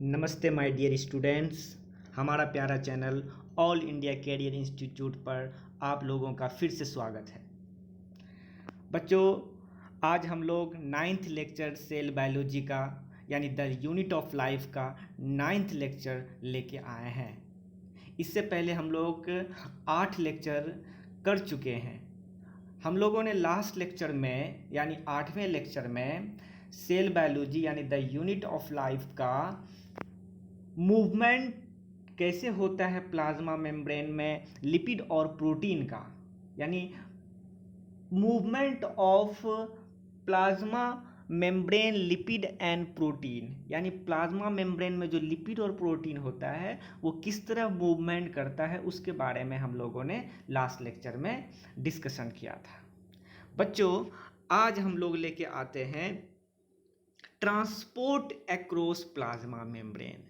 नमस्ते my dear students. हमारा प्यारा channel all India career institute पर आप लोगों का फिर से स्वागत है। बच्चों, आज हम लोग 9th लेक्चर सेल बायोलॉजी का यानी द यूनिट ऑफ लाइफ का 9th लेक्चर लेके आए हैं। इससे पहले हम लोग 8 लेक्चर कर चुके हैं। हम लोगों ने लास्ट लेक्चर में यानी 8वें लेक्चर में सेल बायोलॉजी यानी द यूनिट ऑफ लाइफ का मूवमेंट कैसे होता है प्लाज्मा मेम्ब्रेन में लिपिड और प्रोटीन का, यानी movement of plasma membrane lipid and protein, यानी प्लाज्मा मेम्ब्रेन में जो लिपिड और प्रोटीन होता है वो किस तरह मूवमेंट करता है, उसके बारे में हम लोगों ने लास्ट लेक्चर में डिस्कशन किया था। बच्चों, आज हम लोग लेके आते हैं transport across plasma membrane.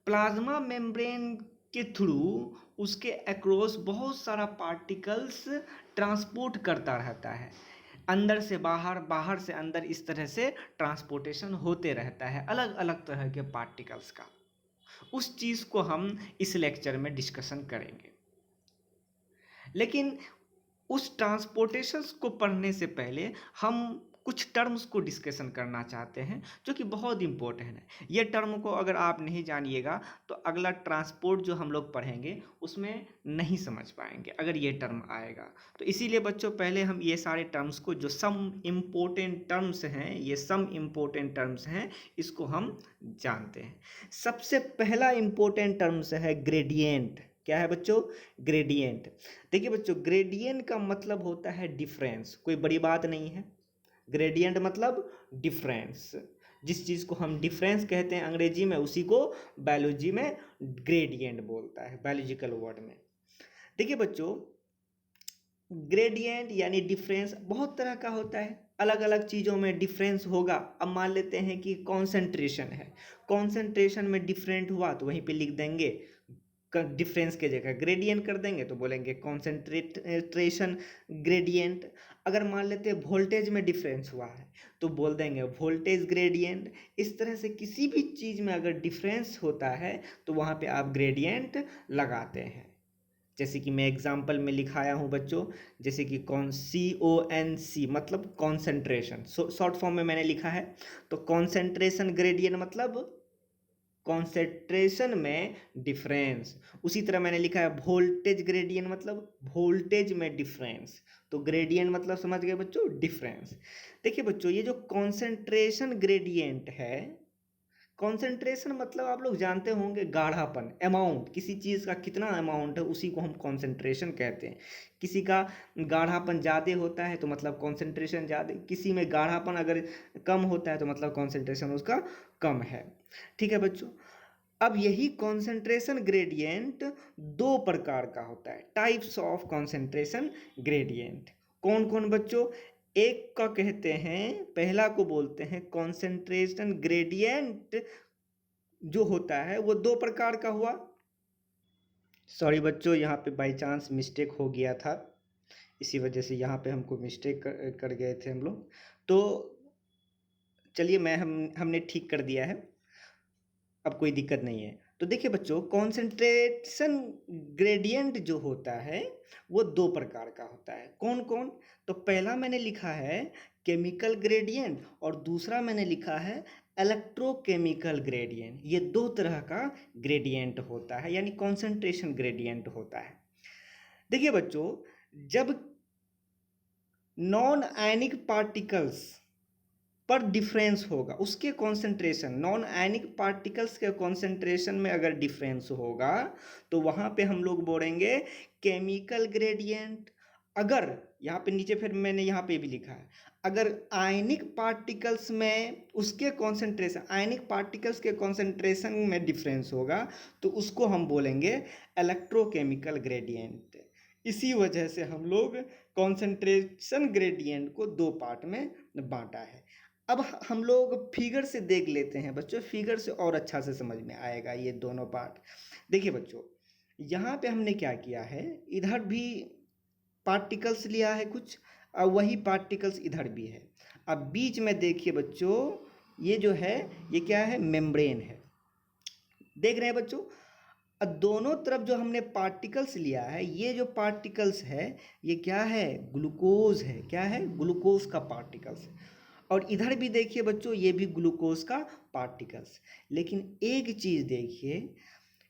Plasma membrane के थ्रू उसके एक्रोस बहुत सारा पार्टिकल्स ट्रांसपोर्ट करता रहता है, अंदर से बाहर, बाहर से अंदर, इस तरह से ट्रांसपोर्टेशन होते रहता है अलग अलग तरह के पार्टिकल्स का। उस चीज़ को हम इस लेक्चर में डिस्कशन करेंगे। लेकिन उस ट्रांसपोर्टेशंस को पढ़ने से पहले हम कुछ टर्म्स को डिस्कशन करना चाहते हैं जो कि बहुत इंपॉर्टेंट है। ये टर्म को अगर आप नहीं जानिएगा तो अगला ट्रांसपोर्ट जो हम लोग पढ़ेंगे उसमें नहीं समझ पाएंगे अगर ये टर्म आएगा। तो इसीलिए बच्चों, पहले हम ये सारे टर्म्स को, जो सम इम्पोर्टेंट टर्म्स हैं, ये सम इम्पोर्टेंट टर्म्स हैं, इसको हम जानते हैं। सबसे पहला इम्पोर्टेंट टर्म्स है ग्रेडियंट। क्या है बच्चों? ग्रेडियंट। देखिए बच्चों, ग्रेडियंट का मतलब होता है डिफरेंस, कोई बड़ी बात नहीं है। ग्रेडियंट मतलब डिफरेंस। जिस चीज़ को हम डिफरेंस कहते हैं अंग्रेजी में, उसी को बायोलॉजी में ग्रेडियंट बोलता है, बायोलॉजिकल वर्ड में। देखिए बच्चों, ग्रेडियंट यानी डिफरेंस बहुत तरह का होता है, अलग अलग चीज़ों में डिफरेंस होगा। अब मान लेते हैं कि कॉन्सेंट्रेशन है, कॉन्सेंट्रेशन में डिफरेंट हुआ तो वहीं पे लिख देंगे डिफरेंस के जगह ग्रेडियंट कर देंगे तो बोलेंगे कॉन्सेंट्रेशन ग्रेडियंट। अगर मान लेते हैं वोल्टेज में डिफरेंस हुआ है तो बोल देंगे वोल्टेज ग्रेडियंट। इस तरह से किसी भी चीज़ में अगर डिफरेंस होता है तो वहाँ पे आप ग्रेडियंट लगाते हैं। जैसे कि मैं एग्जाम्पल में लिखाया हूँ बच्चों, जैसे कि CONC मतलब कॉन्सेंट्रेशन, शॉर्ट फॉर्म में मैंने लिखा है। तो कॉन्सेंट्रेशन ग्रेडियंट मतलब कॉन्सेंट्रेशन में डिफरेंस। उसी तरह मैंने लिखा है वोल्टेज ग्रेडियंट मतलब वोल्टेज में डिफरेंस। तो ग्रेडियंट मतलब समझ गए बच्चों, डिफरेंस। देखिए बच्चों, ये जो कॉन्सेंट्रेशन ग्रेडियंट है, कॉन्सेंट्रेशन मतलब आप लोग जानते होंगे गाढ़ापन, अमाउंट, किसी चीज़ का कितना अमाउंट है उसी को हम कॉन्सेंट्रेशन कहते हैं। किसी का गाढ़ापन ज़्यादा होता है तो मतलब कॉन्सेंट्रेशन ज़्यादा, किसी में गाढ़ापन अगर कम होता है तो मतलब कॉन्सेंट्रेशन उसका कम है। ठीक है बच्चों, अब यही कॉन्सेंट्रेशन ग्रेडियंट दो प्रकार का होता है, टाइप्स ऑफ कॉन्सेंट्रेशन ग्रेडियंट। कौन कौन बच्चों? एक का कहते हैं, पहला को बोलते हैं कॉन्सेंट्रेशन ग्रेडियंट जो होता है वो दो प्रकार का हुआ। सॉरी बच्चों, यहाँ पे बाय चांस मिस्टेक हो गया था, इसी वजह से यहाँ पे हमको मिस्टेक कर गए थे हम लोग। तो चलिए, हमने ठीक कर दिया है, अब कोई दिक्कत नहीं है। तो देखिए बच्चों, कॉन्सेंट्रेशन ग्रेडियंट जो होता है वो दो प्रकार का होता है। कौन कौन? तो पहला मैंने लिखा है केमिकल ग्रेडियंट और दूसरा मैंने लिखा है इलेक्ट्रोकेमिकल ग्रेडियंट। ये दो तरह का ग्रेडियंट होता है, यानी कॉन्सेंट्रेशन ग्रेडियंट होता है। देखिए बच्चों, जब नॉन आयनिक पार्टिकल्स पर डिफरेंस होगा, उसके कॉन्सेंट्रेशन, नॉन आयनिक पार्टिकल्स के कॉन्सेंट्रेशन में अगर डिफरेंस होगा तो वहाँ पे हम लोग बोलेंगे केमिकल ग्रेडियंट। अगर यहाँ पे नीचे फिर मैंने यहाँ पे भी लिखा है, अगर आयनिक पार्टिकल्स में उसके कॉन्सेंट्रेशन, आयनिक पार्टिकल्स के कॉन्सेंट्रेशन में डिफरेंस होगा तो उसको हम बोलेंगे इलेक्ट्रोकेमिकल ग्रेडियंट। इसी वजह से हम लोग कॉन्सेंट्रेशन ग्रेडियंट को दो पार्ट में बांटा है। अब हम लोग फिगर से देख लेते हैं बच्चों, फिगर से और अच्छा से समझ में आएगा ये दोनों पार्ट। देखिए बच्चों, यहाँ पे हमने क्या किया है, इधर भी पार्टिकल्स लिया है कुछ, और वही पार्टिकल्स इधर भी है। अब बीच में देखिए बच्चों, ये जो है ये क्या है, मेम्ब्रेन है। देख रहे हैं बच्चों, दोनों तरफ जो हमने पार्टिकल्स लिया है, ये जो पार्टिकल्स है ये क्या है, ग्लूकोज है। क्या है, ग्लूकोज का पार्टिकल्स। और इधर भी देखिए बच्चों, ये भी ग्लूकोज का पार्टिकल्स। लेकिन एक चीज देखिए,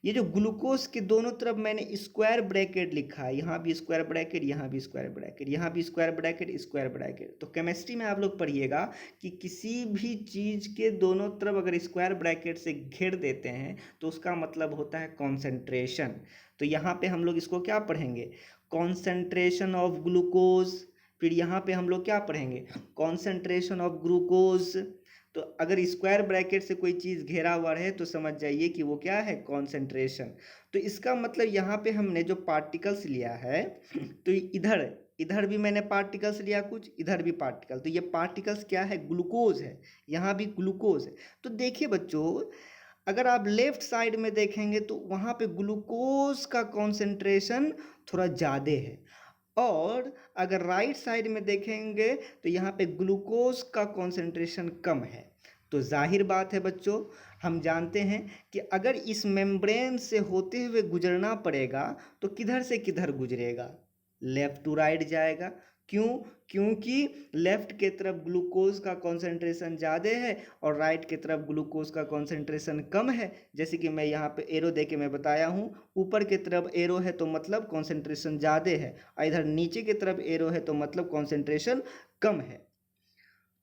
ये जो ग्लूकोज के दोनों तरफ मैंने स्क्वायर ब्रैकेट लिखा है, यहाँ भी स्क्वायर ब्रैकेट, यहाँ भी स्क्वायर ब्रैकेट, यहाँ भी स्क्वायर ब्रैकेट, स्क्वायर ब्रैकेट। तो केमिस्ट्री में आप लोग पढ़िएगा कि किसी भी चीज के दोनों तरफ अगर स्क्वायर ब्रैकेट से घेर देते हैं तो उसका मतलब होता है कॉन्सेंट्रेशन। तो यहाँ पे हम लोग इसको क्या पढ़ेंगे, कॉन्सेंट्रेशन ऑफ ग्लूकोज। फिर यहाँ पे हम लोग क्या पढ़ेंगे, कॉन्सेंट्रेशन ऑफ ग्लूकोज। तो अगर स्क्वायर ब्रैकेट से कोई चीज़ घेरा हुआ है तो समझ जाइए कि वो क्या है, कॉन्सेंट्रेशन। तो इसका मतलब यहाँ पे हमने जो पार्टिकल्स लिया है, तो इधर इधर भी मैंने पार्टिकल्स लिया कुछ, इधर भी पार्टिकल, तो ये पार्टिकल्स क्या है, ग्लूकोज है। यहाँ भी ग्लूकोज है। तो देखिए बच्चों, अगर आप लेफ्ट साइड में देखेंगे तो वहाँ पे ग्लूकोज का कॉन्सेंट्रेशन थोड़ा ज़्यादा है, और अगर राइट साइड में देखेंगे तो यहाँ पे ग्लूकोज का कॉन्सेंट्रेशन कम है। तो जाहिर बात है बच्चों, हम जानते हैं कि अगर इस मेम्ब्रेन से होते हुए गुजरना पड़ेगा तो किधर से किधर गुजरेगा, लेफ्ट टू राइट जाएगा। क्यों, क्योंकि लेफ्ट के तरफ ग्लूकोज का कॉन्सेंट्रेशन ज़्यादा है और राइट के तरफ ग्लूकोज का कॉन्सेंट्रेशन कम है। जैसे कि मैं यहाँ पे एरो दे के मैं बताया हूँ, ऊपर के तरफ एरो है तो मतलब कॉन्सेंट्रेशन ज़्यादा है, और इधर नीचे की तरफ एरो है तो मतलब कॉन्सेंट्रेशन कम है।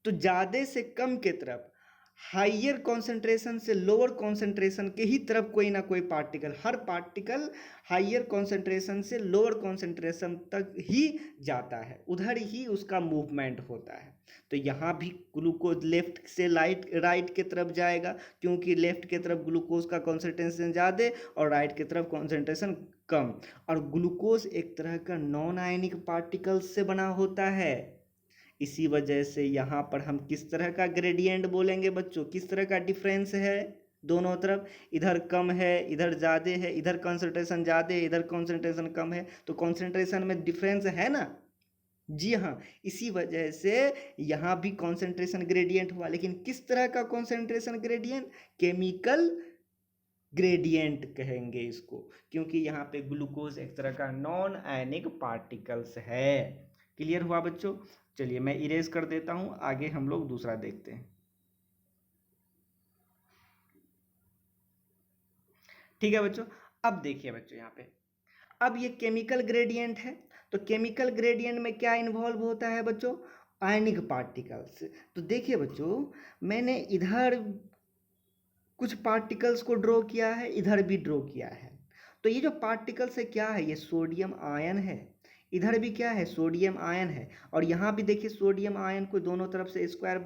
तो ज़्यादा से कम के तरफ, हाइयर कॉन्सेंट्रेशन से लोअर कॉन्सेंट्रेशन के ही तरफ कोई ना कोई पार्टिकल, हर पार्टिकल हाइयर कॉन्सेंट्रेशन से लोअर कॉन्सेंट्रेशन तक ही जाता है, उधर ही उसका मूवमेंट होता है। तो यहाँ भी ग्लूकोज लेफ्ट से राइट के तरफ जाएगा, क्योंकि लेफ्ट के तरफ ग्लूकोज का कॉन्सेंट्रेशन ज़्यादा और राइट की तरफ कॉन्सेंट्रेशन कम। और ग्लूकोज एक तरह का नॉन आयनिक पार्टिकल्स से बना होता है। इसी वजह से यहाँ पर हम किस तरह का ग्रेडियंट बोलेंगे बच्चों, किस तरह का डिफरेंस है दोनों तरफ, इधर कम है इधर ज़्यादा है, इधर कंसंट्रेशन ज़्यादा है इधर कंसंट्रेशन कम है, तो कंसंट्रेशन में डिफरेंस है ना। जी हाँ, इसी वजह से यहाँ भी कंसंट्रेशन ग्रेडियंट हुआ। लेकिन किस तरह का कंसंट्रेशन ग्रेडियंट, केमिकल ग्रेडियंट कहेंगे इसको, क्योंकि यहाँ पे ग्लूकोज एक तरह का नॉन आयनिक पार्टिकल्स है। क्लियर हुआ बच्चों। चलिए मैं इरेज कर देता हूं, आगे हम लोग दूसरा देखते हैं। ठीक है बच्चों, अब देखिए बच्चों यहाँ पे, अब ये केमिकल ग्रेडियंट है, तो केमिकल ग्रेडियंट में क्या इन्वॉल्व होता है बच्चों, आयनिक पार्टिकल्स। तो देखिए बच्चों, मैंने इधर कुछ पार्टिकल्स को ड्रॉ किया है, इधर भी ड्रॉ किया है। तो ये जो पार्टिकल्स है क्या है, ये सोडियम आयन है। इधर भी क्या है, सोडियम आयन है। और यहाँ भी देखिए सोडियम आयन को दोनों तरफ से स्क्वायर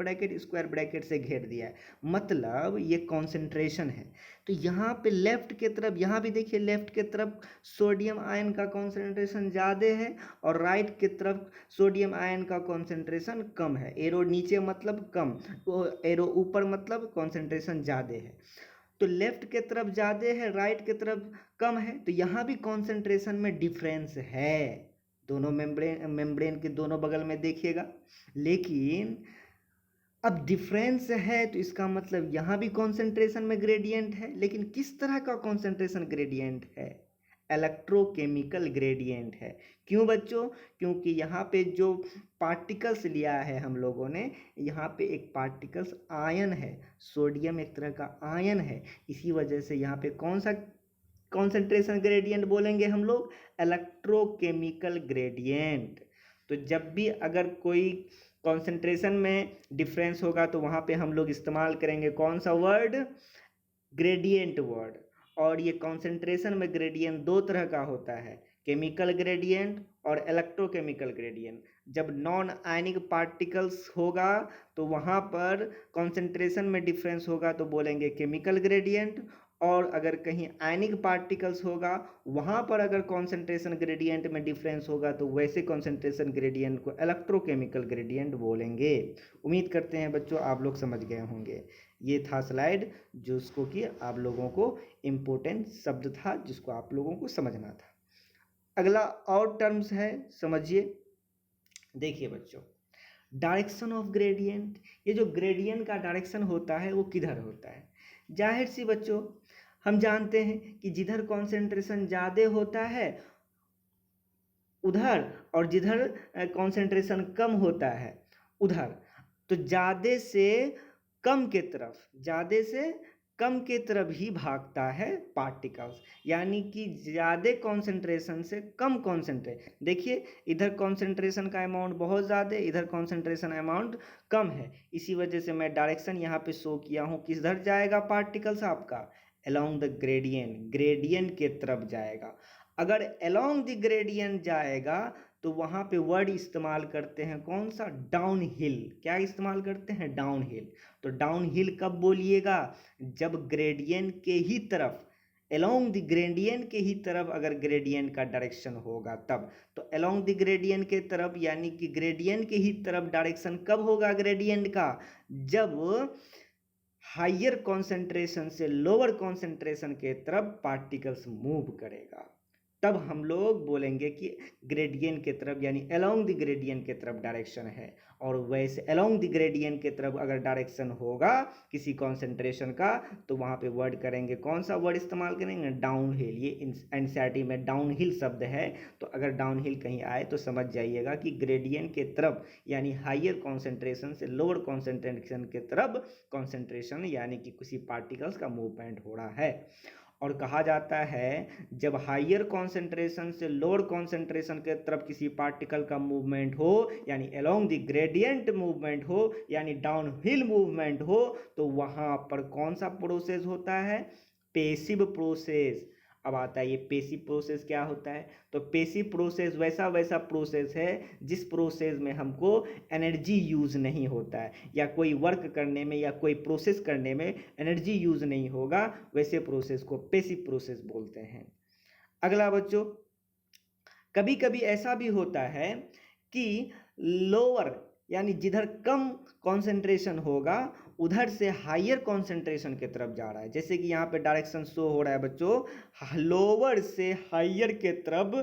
ब्रैकेट से घेर दिया है, मतलब ये कॉन्सेंट्रेशन है। तो यहाँ पे लेफ्ट के तरफ, यहाँ भी देखिए लेफ्ट के तरफ सोडियम आयन का कॉन्सेंट्रेशन ज़्यादा है और राइट की तरफ सोडियम आयन का कॉन्सेंट्रेशन कम है। एरो नीचे मतलब कम, वो एरो ऊपर मतलब कॉन्सेंट्रेशन ज़्यादा है। तो लेफ्ट के तरफ ज़्यादा है राइट के तरफ कम है, तो यहाँ भी कॉन्सेंट्रेशन में डिफरेंस है, दोनों मेम्ब्रेन के दोनों बगल में देखिएगा। लेकिन अब डिफरेंस है तो इसका मतलब यहाँ भी कॉन्सेंट्रेशन में ग्रेडियंट है, लेकिन किस तरह का कॉन्सेंट्रेशन ग्रेडियंट है, इलेक्ट्रोकेमिकल ग्रेडियंट है। क्यों बच्चों, क्योंकि यहाँ पे जो पार्टिकल्स लिया है हम लोगों ने, यहाँ पे एक पार्टिकल्स आयन है, सोडियम एक तरह का आयन है। इसी वजह से यहाँ पे कौन सा कॉन्सेंट्रेशन ग्रेडियंट बोलेंगे हम लोग, इलेक्ट्रोकेमिकल ग्रेडियंट। तो जब भी अगर कोई कॉन्सेंट्रेशन में डिफरेंस होगा तो वहाँ पे हम लोग इस्तेमाल करेंगे कौन सा वर्ड, ग्रेडियंट वर्ड। और ये कॉन्सेंट्रेशन में ग्रेडियंट दो तरह का होता है, केमिकल ग्रेडियंट और इलेक्ट्रोकेमिकल ग्रेडियंट। जब नॉन आयनिक पार्टिकल्स होगा तो वहाँ पर कॉन्सेंट्रेशन में डिफरेंस होगा तो बोलेंगे केमिकल ग्रेडियंट, और अगर कहीं आयनिक पार्टिकल्स होगा वहाँ पर अगर कॉन्सेंट्रेशन ग्रेडियंट में डिफरेंस होगा तो वैसे कॉन्सेंट्रेशन ग्रेडियंट को इलेक्ट्रोकेमिकल ग्रेडियंट बोलेंगे। उम्मीद करते हैं बच्चों आप लोग समझ गए होंगे। ये था स्लाइड जिसको कि आप लोगों को इम्पोर्टेंट शब्द था जिसको आप लोगों को समझना था। अगला और टर्म्स है, समझिए। देखिए बच्चों, डायरेक्शन ऑफ ग्रेडियंट, ये जो ग्रेडियंट का डायरेक्शन होता है वो किधर होता है। जाहिर सी बच्चों, हम जानते हैं कि जिधर कॉन्सेंट्रेशन ज़्यादा होता है उधर, और जिधर कॉन्सेंट्रेशन कम होता है उधर, तो ज़्यादा से कम के तरफ, ज़्यादा से कम के तरफ ही भागता है पार्टिकल्स। यानी कि ज़्यादा कॉन्सेंट्रेशन से कम कॉन्सेंट्रेशन, देखिए इधर कॉन्सेंट्रेशन का अमाउंट बहुत ज़्यादा है, इधर कॉन्सेंट्रेशन अमाउंट कम है। इसी वजह से मैं डायरेक्शन यहाँ पे शो किया हूँ, किधर जाएगा पार्टिकल्स आपका, अलोंग द ग्रेडियंट, ग्रेडियंट के तरफ जाएगा। अगर अलोंग द ग्रेडियंट जाएगा तो वहाँ पे वर्ड इस्तेमाल करते हैं कौन सा, डाउन हिल। क्या इस्तेमाल करते हैं, डाउन हिल। तो डाउन हिल कब बोलिएगा, जब ग्रेडियंट के ही तरफ, अलोंग द ग्रेडियंट के ही तरफ अगर ग्रेडियंट का डायरेक्शन होगा तब। तो अलोंग द ग्रेडियंट के तरफ यानी कि ग्रेडियंट के ही तरफ डायरेक्शन कब होगा ग्रेडियंट का, जब हायर कॉन्सेंट्रेशन से लोअर कॉन्सेंट्रेशन के तरफ पार्टिकल्स मूव करेगा, तब हम लोग बोलेंगे कि ग्रेडियंट के तरफ यानी अलोंग द ग्रेडियंट के तरफ डायरेक्शन है। और वैसे अलोंग द ग्रेडियंट के तरफ अगर डायरेक्शन होगा किसी कॉन्सेंट्रेशन का तो वहाँ पे वर्ड करेंगे, कौन सा वर्ड इस्तेमाल करेंगे, डाउन हिल। ये एनसीईआरटी में डाउन हिल शब्द है, तो अगर डाउन हिल कहीं आए तो समझ जाइएगा कि ग्रेडियंट के तरफ यानी हायर कॉन्सेंट्रेशन से लोअर कॉन्सेंट्रेशन के तरफ कॉन्सेंट्रेशन यानी कि किसी पार्टिकल्स का मूवमेंट हो रहा है। और कहा जाता है जब हायर कॉन्सेंट्रेशन से लोअर कॉन्सेंट्रेशन के तरफ किसी पार्टिकल का मूवमेंट हो यानी अलोंग द ग्रेडियंट मूवमेंट हो यानी डाउन हिल मूवमेंट हो, तो वहाँ पर कौन सा प्रोसेस होता है, पेसिव प्रोसेस। अब आता है ये पेसिव प्रोसेस क्या होता है, तो पेसिव प्रोसेस वैसा प्रोसेस है जिस प्रोसेस में हमको एनर्जी यूज़ नहीं होता है, या कोई वर्क करने में या कोई प्रोसेस करने में एनर्जी यूज़ नहीं होगा, वैसे प्रोसेस को पेसिव प्रोसेस बोलते हैं। अगला बच्चों, कभी कभी ऐसा भी होता है कि लोअर यानी जिधर कम कॉन्सेंट्रेशन होगा उधर से हायर कॉन्सेंट्रेशन की तरफ जा रहा है। जैसे कि यहाँ पे डायरेक्शन शो हो रहा है बच्चों, लोअर से हायर के तरफ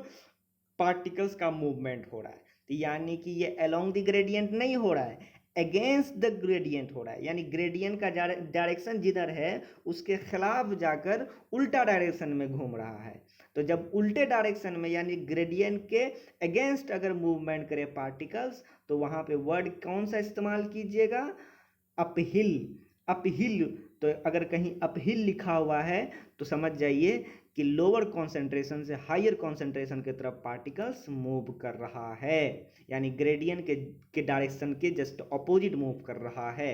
पार्टिकल्स का मूवमेंट हो रहा है। तो यानी कि ये अलोंग द ग्रेडियंट नहीं हो रहा है, अगेंस्ट द ग्रेडियंट हो रहा है। यानी ग्रेडियंट का डायरेक्शन जिधर है उसके खिलाफ जाकर उल्टा डायरेक्शन में घूम रहा है। तो जब उल्टे डायरेक्शन में यानी ग्रेडियंट के अगेंस्ट अगर मूवमेंट करे पार्टिकल्स तो वहाँ पे वर्ड कौन सा इस्तेमाल कीजिएगा, अपहिल। अपहिल, तो अगर कहीं अपहिल लिखा हुआ है तो समझ जाइए कि लोअर कॉन्सेंट्रेशन से हायर कॉन्सेंट्रेशन की तरफ पार्टिकल्स मूव कर रहा है, यानी ग्रेडियंट के डायरेक्शन के जस्ट अपोजिट मूव कर रहा है।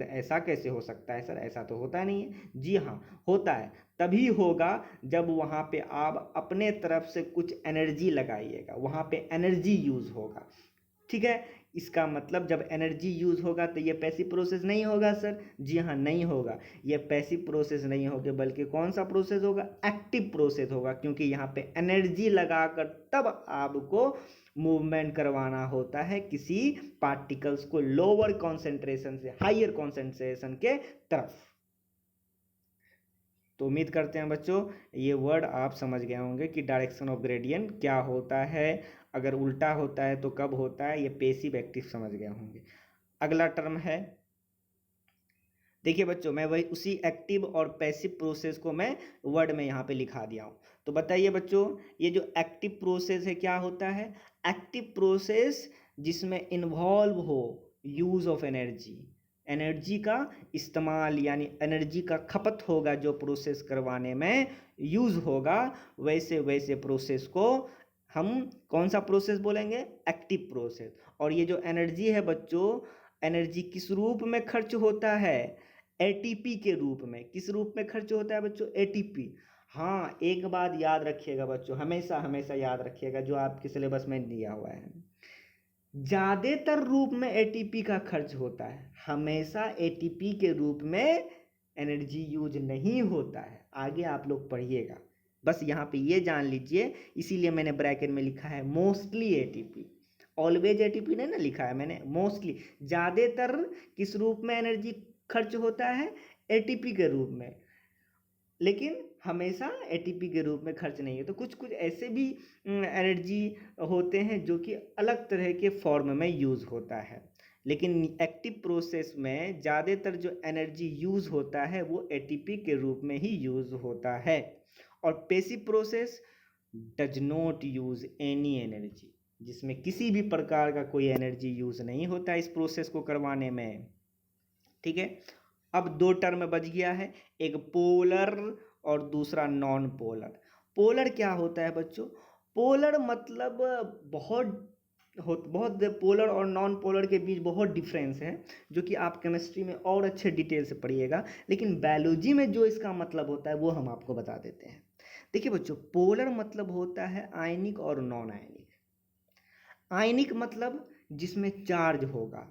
ऐसा कैसे हो सकता है सर, ऐसा तो होता नहीं है। जी हाँ, होता है। तभी होगा जब वहाँ पे आप अपने तरफ से कुछ एनर्जी लगाइएगा, वहाँ पे एनर्जी यूज़ होगा। ठीक है, इसका मतलब जब एनर्जी यूज़ होगा तो ये पैसिव प्रोसेस नहीं होगा सर। जी हाँ, नहीं होगा, ये पैसिव प्रोसेस नहीं होगा, बल्कि कौन सा प्रोसेस होगा, एक्टिव प्रोसेस होगा, क्योंकि यहाँ पे एनर्जी लगाकर तब आपको मूवमेंट करवाना होता है किसी पार्टिकल्स को लोअर कॉन्सेंट्रेशन से हायर कॉन्सेंट्रेशन के तरफ। तो उम्मीद करते हैं बच्चों ये वर्ड आप समझ गए होंगे कि डायरेक्शन ऑफ ग्रेडियंट क्या होता है, अगर उल्टा होता है तो कब होता है, ये पेसिव एक्टिव समझ गए होंगे। अगला टर्म है, देखिए बच्चों मैं वही उसी एक्टिव और पैसिव प्रोसेस को मैं वर्ड में यहाँ पे लिखा दिया हूँ। तो बताइए बच्चों ये जो एक्टिव प्रोसेस है क्या होता है, एक्टिव प्रोसेस जिसमें इन्वॉल्व हो यूज़ ऑफ एनर्जी, एनर्जी का इस्तेमाल यानी एनर्जी का खपत होगा जो प्रोसेस करवाने में यूज़ होगा, वैसे प्रोसेस को हम कौन सा प्रोसेस बोलेंगे, एक्टिव प्रोसेस। और ये जो एनर्जी है बच्चों, एनर्जी किस रूप में खर्च होता है, एटीपी के रूप में। किस रूप में खर्च होता है बच्चों, एटीपी। हाँ, एक बात याद रखिएगा बच्चों, हमेशा हमेशा याद रखिएगा जो आपके सिलेबस में दिया हुआ है, ज़्यादातर रूप में एटीपी का खर्च होता है, हमेशा एटीपी के रूप में एनर्जी यूज नहीं होता है। आगे आप लोग पढ़िएगा, बस यहाँ पे ये जान लीजिए, इसीलिए मैंने ब्रैकेट में लिखा है मोस्टली एटीपी, ऑलवेज एटीपी नहीं ना लिखा है मैंने, मोस्टली। ज़्यादातर किस रूप में एनर्जी खर्च होता है, एटीपी के रूप में, लेकिन हमेशा एटीपी के रूप में खर्च नहीं है। तो कुछ कुछ ऐसे भी एनर्जी होते हैं जो कि अलग तरह के फॉर्म में यूज़ होता है। लेकिन एक्टिव प्रोसेस में ज़्यादातर जो एनर्जी यूज़ होता है वो एटीपी के रूप में ही यूज़ होता है। और passive process does not use any energy, जिसमें किसी भी प्रकार का कोई एनर्जी यूज़ नहीं होता इस प्रोसेस को करवाने में। ठीक है, अब दो टर्म बच गया है, एक पोलर और दूसरा नॉन पोलर। पोलर क्या होता है बच्चों? पोलर मतलब बहुत पोलर और नॉन पोलर के बीच बहुत डिफरेंस है, जो कि आप केमिस्ट्री में और अच्छे डिटेल से पढ़िएगा, लेकिन बायोलॉजी में जो इसका मतलब होता है वो हम आपको बता देते हैं। देखिए बच्चों, पोलर मतलब होता है आयनिक और नॉन आयनिक। आयनिक मतलब जिसमें चार्ज होगा,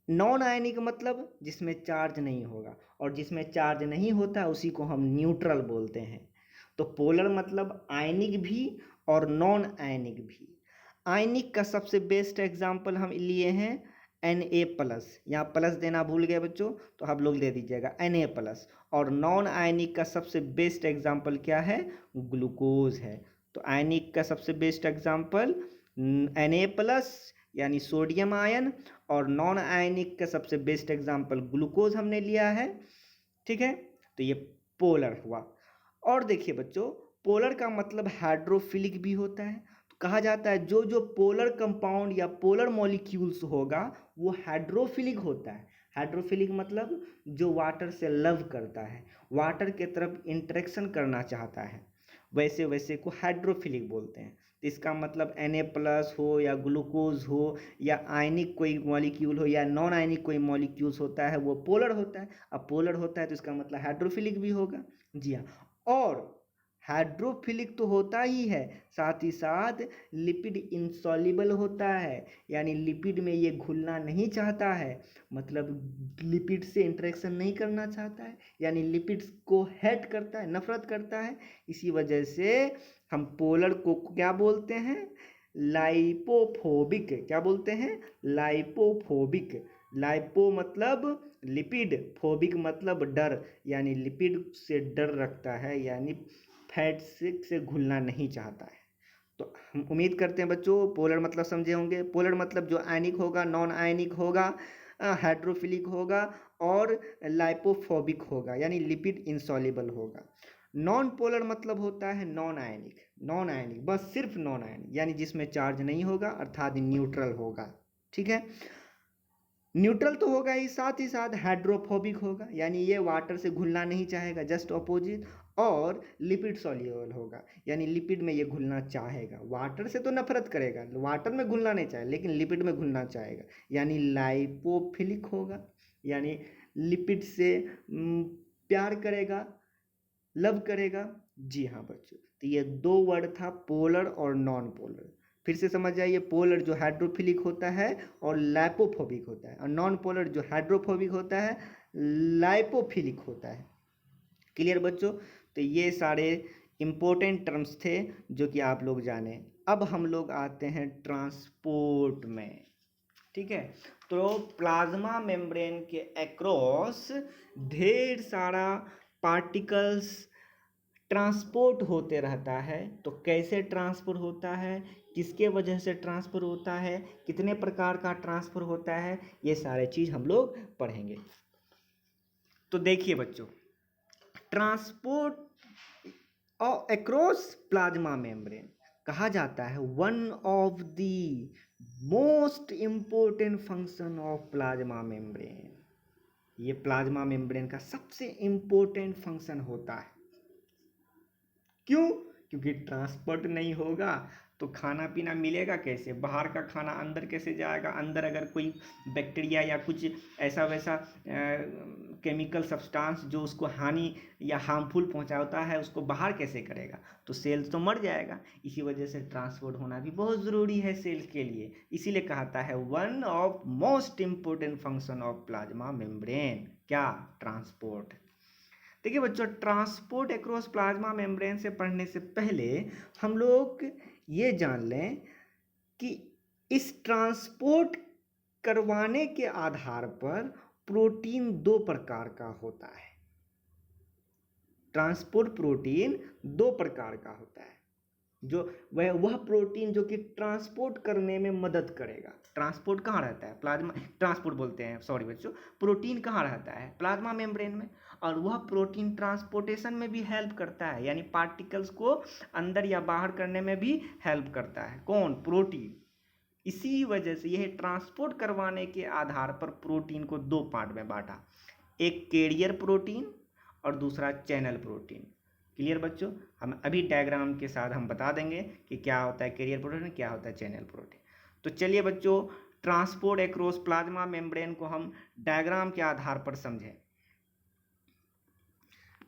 नॉन आयनिक मतलब जिसमें चार्ज नहीं होगा, और जिसमें चार्ज नहीं होता उसी को हम न्यूट्रल बोलते हैं। तो पोलर मतलब आयनिक भी और नॉन आयनिक भी। आयनिक का सबसे बेस्ट एग्जाम्पल हम लिए हैं Na+, यहाँ प्लस देना भूल गए बच्चों, तो आप लोग दे दीजिएगा Na+। और नॉन आयनिक का सबसे बेस्ट एग्जाम्पल क्या है? ग्लूकोज है। तो आयनिक का सबसे बेस्ट एग्जाम्पल Na+ यानी सोडियम आयन, और नॉन आयनिक का सबसे बेस्ट एग्जाम्पल ग्लूकोज हमने लिया है। ठीक है, तो ये पोलर हुआ। और देखिए बच्चों, पोलर का मतलब हाइड्रोफिलिक भी होता है। तो कहा जाता है जो जो पोलर कंपाउंड या पोलर मॉलिक्यूल्स होगा वो हाइड्रोफिलिक होता है। हाइड्रोफिलिक मतलब जो वाटर से लव करता है, वाटर के तरफ इंटरेक्शन करना चाहता है, वैसे वैसे को हाइड्रोफिलिक बोलते हैं। तो इसका मतलब Na+ हो या ग्लूकोज हो या आयनिक कोई मॉलिक्यूल हो या नॉन आयनिक कोई मॉलिक्यूल्स होता है वो पोलर होता है। अब पोलर होता है तो इसका मतलब हाइड्रोफिलिक भी होगा। जी हाँ, और हाइड्रोफिलिक तो होता ही है, साथ ही साथ लिपिड इंसॉल्युबल होता है, यानी लिपिड में ये घुलना नहीं चाहता है, मतलब लिपिड से इंटरेक्शन नहीं करना चाहता है, यानी लिपिड्स को हेट करता है, नफरत करता है। इसी वजह से हम पोलर को क्या बोलते हैं? लाइपोफोबिक। क्या बोलते हैं? लाइपोफोबिक। लाइपो मतलब लिपिड, फोबिक मतलब डर, यानी लिपिड से डर रखता है, यानी फैट से घुलना नहीं चाहता है। तो हम उम्मीद करते हैं बच्चों पोलर मतलब समझे होंगे। पोलर मतलब जो आयनिक होगा, नॉन आयनिक होगा, हाइड्रोफिलिक होगा और लाइपोफोबिक होगा, यानी लिपिड इंसॉल्युबल होगा। नॉन पोलर मतलब होता है नॉन आयनिक। नॉन आयनिक बस सिर्फ नॉन आयनिक, यानी जिसमें चार्ज नहीं होगा, अर्थात न्यूट्रल होगा। ठीक है, न्यूट्रल तो होगा ही साथ हाइड्रोफोबिक होगा, यानी ये वाटर से घुलना नहीं चाहेगा, जस्ट ऑपोजिट। और लिपिड सॉल्युबल होगा, यानी लिपिड में ये घुलना चाहेगा, वाटर से तो नफरत करेगा, वाटर में घुलना नहीं चाहे लेकिन लिपिड में घुलना चाहेगा, यानी लाइपोफिलिक होगा, यानी लिपिड से प्यार करेगा, लव करेगा। जी हाँ बच्चों, तो ये दो वर्ड था पोलर और नॉन पोलर। फिर से समझ जाइए, पोलर जो हाइड्रोफिलिक होता है और लाइपोफोबिक होता है, और नॉन पोलर जो हाइड्रोफोबिक होता है लाइपोफिलिक होता है। क्लियर बच्चों? तो ये सारे इम्पोर्टेंट टर्म्स थे जो कि आप लोग जाने। अब हम लोग आते हैं ट्रांसपोर्ट में। ठीक है, तो प्लाज्मा मेम्ब्रेन के अक्रॉस ढेर सारा पार्टिकल्स ट्रांसपोर्ट होते रहता है। तो कैसे ट्रांसफर होता है, किसके वजह से ट्रांसफर होता है, कितने प्रकार का ट्रांसफर होता है, ये सारे चीज़ हम लोग पढ़ेंगे। तो देखिए बच्चों, ट्रांसपोर्ट अक्रॉस प्लाज्मा मेम्ब्रेन कहा जाता है one of the most important function of plasma membrane. ये प्लाज्मा मेम्ब्रेन का सबसे इम्पोर्टेंट फंक्शन होता है। क्यों? क्योंकि ट्रांसपोर्ट नहीं होगा तो खाना पीना मिलेगा कैसे, बाहर का खाना अंदर कैसे जाएगा, अंदर अगर कोई बैक्टीरिया या कुछ ऐसा वैसा केमिकल सब्सटेंस जो उसको हानि या हार्मफुल पहुंचाता है उसको बाहर कैसे करेगा, तो सेल तो मर जाएगा। इसी वजह से ट्रांसपोर्ट होना भी बहुत ज़रूरी है सेल के लिए, इसीलिए कहता है one of most important function of plasma membrane, क्या? ट्रांसपोर्ट। देखिए बच्चों, ट्रांसपोर्ट अक्रॉस प्लाज्मा मेम्ब्रेन से पढ़ने से पहले हम लोग ये जान लें कि इस ट्रांसपोर्ट करवाने के आधार पर प्रोटीन दो प्रकार का होता है। ट्रांसपोर्ट प्रोटीन दो प्रकार का होता है। जो वह प्रोटीन जो कि ट्रांसपोर्ट करने में मदद करेगा। ट्रांसपोर्ट कहाँ रहता है? प्लाज्मा, ट्रांसपोर्ट बोलते हैं, सॉरी बच्चों, प्रोटीन कहाँ रहता है? प्लाज्मा मेम्ब्रेन में। और वह प्रोटीन ट्रांसपोर्टेशन में भी हेल्प करता है, यानी पार्टिकल्स को अंदर या बाहर करने में भी हेल्प करता है। कौन? प्रोटीन। इसी वजह से यह ट्रांसपोर्ट करवाने के आधार पर प्रोटीन को दो पार्ट में बांटा, एक कैरियर प्रोटीन और दूसरा चैनल प्रोटीन। क्लियर बच्चों? हम अभी डायग्राम के साथ हम बता देंगे कि क्या होता है कैरियर प्रोटीन, क्या होता है चैनल प्रोटीन। तो चलिए बच्चों, ट्रांसपोर्ट एक्रॉस प्लाज्मा मेम्ब्रेन को हम डायग्राम के आधार पर समझें।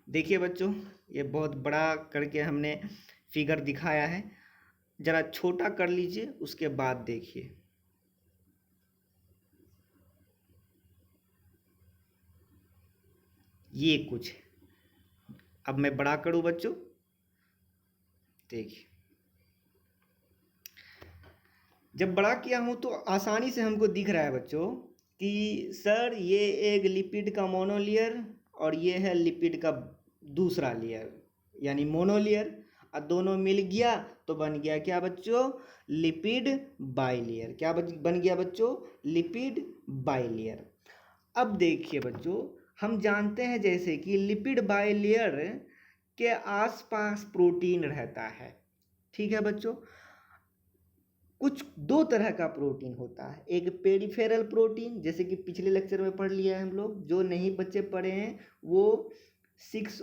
देखिए बच्चों, ये बहुत बड़ा करके हमने फिगर दिखाया है, जरा छोटा कर लीजिए, उसके बाद देखिए। ये कुछ है। अब मैं बड़ा करूं बच्चों, देखिए। जब बड़ा किया हूं तो आसानी से हमको दिख रहा है बच्चों कि सर ये एक लिपिड का मोनोलेयर और ये है लिपिड का दूसरा लेयर, यानी मोनोलेयर। और दोनों मिल गया तो बन गया क्या बच्चों? Lipid bilayer. क्या बन गया बच्चों? Lipid bilayer. अब देखिए बच्चों, हम जानते हैं जैसे कि लिपिड बाइलेयर के आसपास प्रोटीन रहता है। ठीक है बच्चों, कुछ दो तरह का प्रोटीन होता है, एक पेरिफेरल प्रोटीन, जैसे कि पिछले लेक्चर में पढ़ लिया है हम लोग। जो नहीं बच्चे पढ़े हैं वो 6,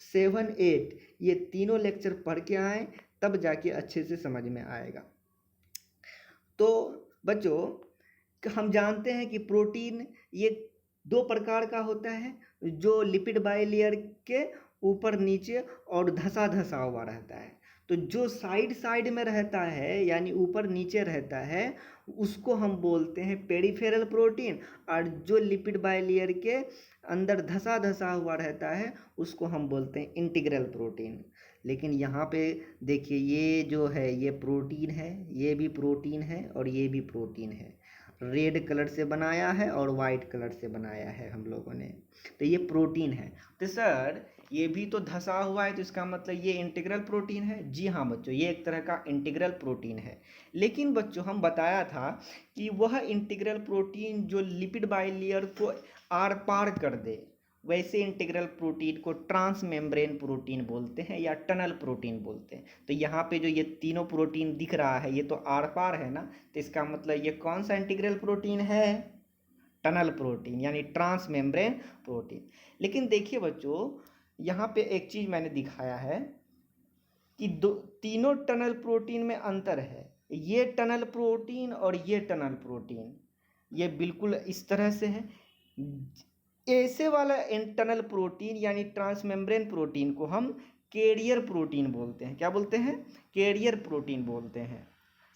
7, 8 ये तीनों लेक्चर पढ़ के आए, तब जाके अच्छे से समझ में आएगा। तो बच्चों, हम जानते हैं कि प्रोटीन ये दो प्रकार का होता है, जो लिपिड बाइलेयर के ऊपर नीचे और धसा धसा हुआ रहता है। तो जो साइड साइड में रहता है, यानी ऊपर नीचे रहता है, उसको हम बोलते हैं पेरिफेरल प्रोटीन। और जो लिपिड बाइलेयर के अंदर धसा धसा हुआ रहता है, उसको हम बोलते हैं इंटीग्रल प्रोटीन। लेकिन यहाँ पे देखिए, ये जो है ये प्रोटीन है, ये भी प्रोटीन है और ये भी प्रोटीन है। रेड कलर से बनाया है और वाइट कलर से बनाया है हम लोगों ने, तो ये प्रोटीन है। तो सर ये भी तो धसा हुआ है, तो इसका मतलब ये इंटीग्रल प्रोटीन है? जी हाँ बच्चों, ये एक तरह का इंटीग्रल प्रोटीन है। लेकिन बच्चों, हम बताया था कि वह इंटीग्रल प्रोटीन जो लिपिड बाइलेयर को आर पार कर दे, वैसे इंटीग्रल प्रोटीन को ट्रांस मेम्ब्रेन प्रोटीन बोलते हैं या टनल प्रोटीन बोलते हैं। तो यहाँ पे जो ये तीनों प्रोटीन दिख रहा है, ये तो आर पार है ना, तो इसका मतलब ये कौन सा इंटीग्रल प्रोटीन है? टनल प्रोटीन, यानी ट्रांस मेम्ब्रेन प्रोटीन। लेकिन देखिए बच्चों, यहाँ पे एक चीज मैंने दिखाया है कि तीनों टनल प्रोटीन में अंतर है। ये टनल प्रोटीन और ये टनल प्रोटीन, ये बिल्कुल इस तरह से है। ऐसे वाला इंटरनल प्रोटीन यानी ट्रांसमेम्ब्रेन प्रोटीन को हम कैरियर प्रोटीन बोलते हैं। क्या बोलते हैं? कैरियर प्रोटीन बोलते हैं।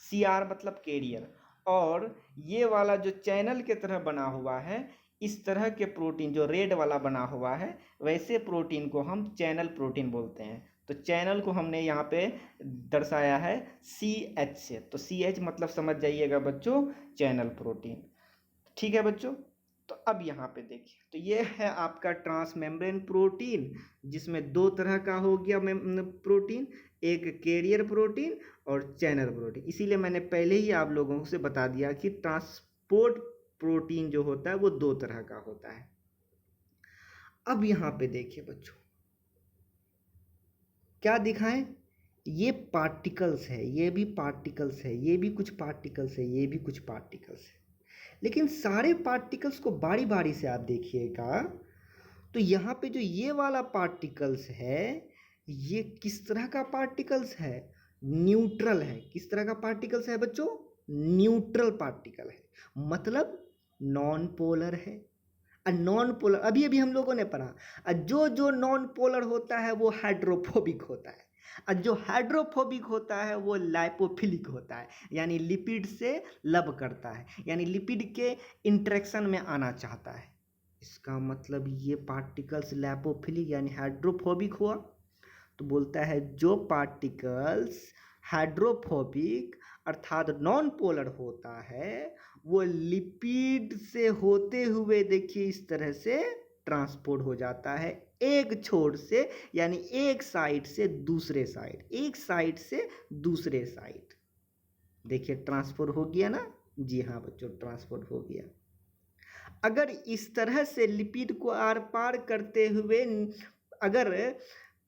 CR मतलब कैरियर। और ये वाला जो चैनल के तरह बना हुआ है, इस तरह के प्रोटीन जो रेड वाला बना हुआ है, वैसे प्रोटीन को हम चैनल प्रोटीन बोलते हैं। तो चैनल को हमने यहाँ पे दर्शाया है CH से। तो CH मतलब समझ जाइएगा बच्चों, चैनल प्रोटीन। ठीक है बच्चों, तो अब यहाँ पे देखिए, तो ये है आपका ट्रांसमेम्ब्रेन प्रोटीन, जिसमें दो तरह का हो गया प्रोटीन, एक कैरियर प्रोटीन और चैनल प्रोटीन। इसीलिए मैंने पहले ही आप लोगों से बता दिया कि ट्रांसपोर्ट प्रोटीन जो होता है वो दो तरह का होता है। अब यहाँ पे देखिए बच्चों, क्या दिखाएं? ये पार्टिकल्स है, ये भी पार्टिकल्स है, ये भी कुछ पार्टिकल्स है, ये भी कुछ पार्टिकल्स है। लेकिन सारे पार्टिकल्स को बारी बारी से आप देखिएगा, तो यहाँ पे जो ये वाला पार्टिकल्स है, ये किस तरह का पार्टिकल्स है? न्यूट्रल है। किस तरह का पार्टिकल्स है बच्चों? न्यूट्रल पार्टिकल है, मतलब नॉन पोलर है। नॉन पोलर अभी अभी हम लोगों ने पढ़ा, जो जो नॉन पोलर होता है वो हाइड्रोफोबिक होता है, और जो हाइड्रोफोबिक होता है वो लाइपोफिलिक होता है, यानी लिपिड से लव करता है, यानी लिपिड के इंटरेक्शन में आना चाहता है। इसका मतलब ये पार्टिकल्स लाइपोफिलिक यानी हाइड्रोफोबिक हुआ। तो बोलता है जो पार्टिकल्स हाइड्रोफोबिक अर्थात नॉन पोलर होता है, वो लिपिड से होते हुए देखिए इस तरह से ट्रांसपोर्ट हो जाता है एक छोर से यानी एक साइड से दूसरे साइड, एक साइड से दूसरे साइड। देखिए ट्रांसफर हो गया ना, जी हाँ बच्चों ट्रांसफर हो गया। अगर इस तरह से लिपिड को आर पार करते हुए अगर